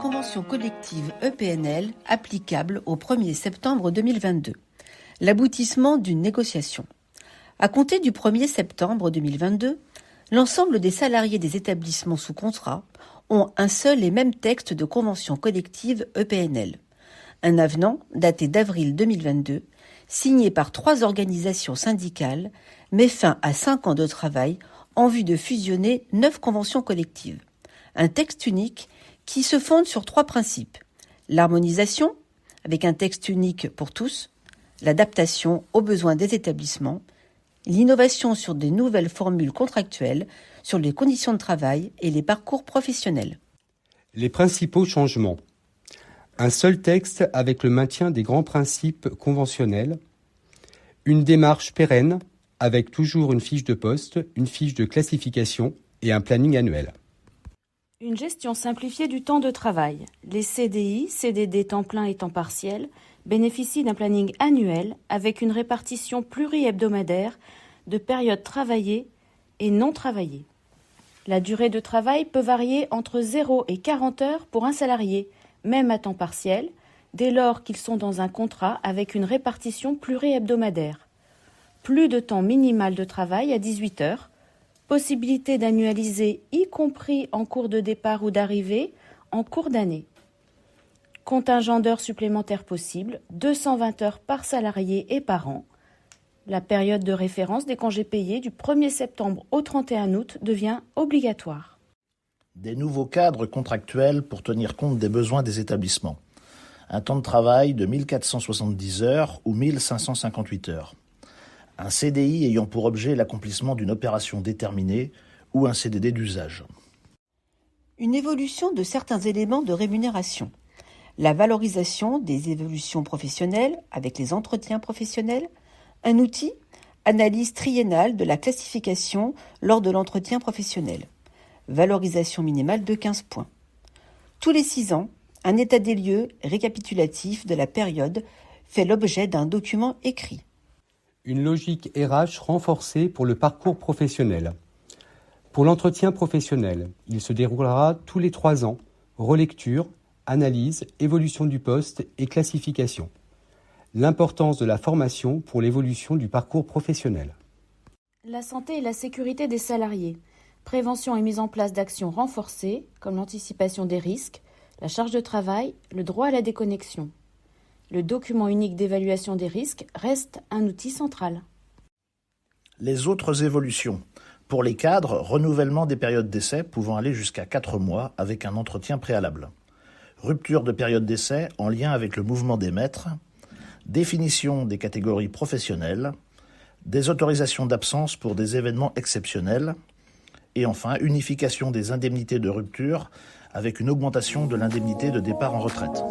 convention collective EPNL applicable au 1er septembre 2022. L'aboutissement d'une négociation. À compter du 1er septembre 2022, l'ensemble des salariés des établissements sous contrat ont un seul et même texte de convention collective EPNL. Un avenant, daté d'avril 2022, signé par 3 organisations syndicales, met fin à 5 ans de travail en vue de fusionner 9 conventions collectives. Un texte unique qui se fonde sur 3 principes. L'harmonisation, avec un texte unique pour tous, l'adaptation aux besoins des établissements, l'innovation sur des nouvelles formules contractuelles, sur les conditions de travail et les parcours professionnels. Les principaux changements. Un seul texte avec le maintien des grands principes conventionnels, une démarche pérenne avec toujours une fiche de poste, une fiche de classification et un planning annuel. Une gestion simplifiée du temps de travail. Les CDI, CDD temps plein et temps partiel bénéficient d'un planning annuel avec une répartition pluri-hebdomadaire de périodes travaillées et non travaillées. La durée de travail peut varier entre 0 et 40 heures pour un salarié, même à temps partiel, dès lors qu'ils sont dans un contrat avec une répartition pluri-hebdomadaire. Plus de temps minimal de travail à 18 heures, possibilité d'annualiser y compris en cours de départ ou d'arrivée, en cours d'année. Contingent d'heures supplémentaires possible, 220 heures par salarié et par an. La période de référence des congés payés du 1er septembre au 31 août devient obligatoire. Des nouveaux cadres contractuels pour tenir compte des besoins des établissements. Un temps de travail de 1470 heures ou 1558 heures. Un CDI ayant pour objet l'accomplissement d'une opération déterminée ou un CDD d'usage. Une évolution de certains éléments de rémunération. La valorisation des évolutions professionnelles avec les entretiens professionnels. Un outil, analyse triennale de la classification lors de l'entretien professionnel. Valorisation minimale de 15 points. Tous les 6 ans, un état des lieux récapitulatif de la période fait l'objet d'un document écrit. Une logique RH renforcée pour le parcours professionnel. Pour l'entretien professionnel, il se déroulera tous les 3 ans, relecture, analyse, évolution du poste et classification. L'importance de la formation pour l'évolution du parcours professionnel. La santé et la sécurité des salariés. Prévention et mise en place d'actions renforcées, comme l'anticipation des risques, la charge de travail, le droit à la déconnexion. Le document unique d'évaluation des risques reste un outil central. Les autres évolutions. Pour les cadres, renouvellement des périodes d'essai pouvant aller jusqu'à 4 mois avec un entretien préalable. Rupture de période d'essai en lien avec le mouvement des maîtres. Définition des catégories professionnelles. Des autorisations d'absence pour des événements exceptionnels. Et enfin, unification des indemnités de rupture avec une augmentation de l'indemnité de départ en retraite.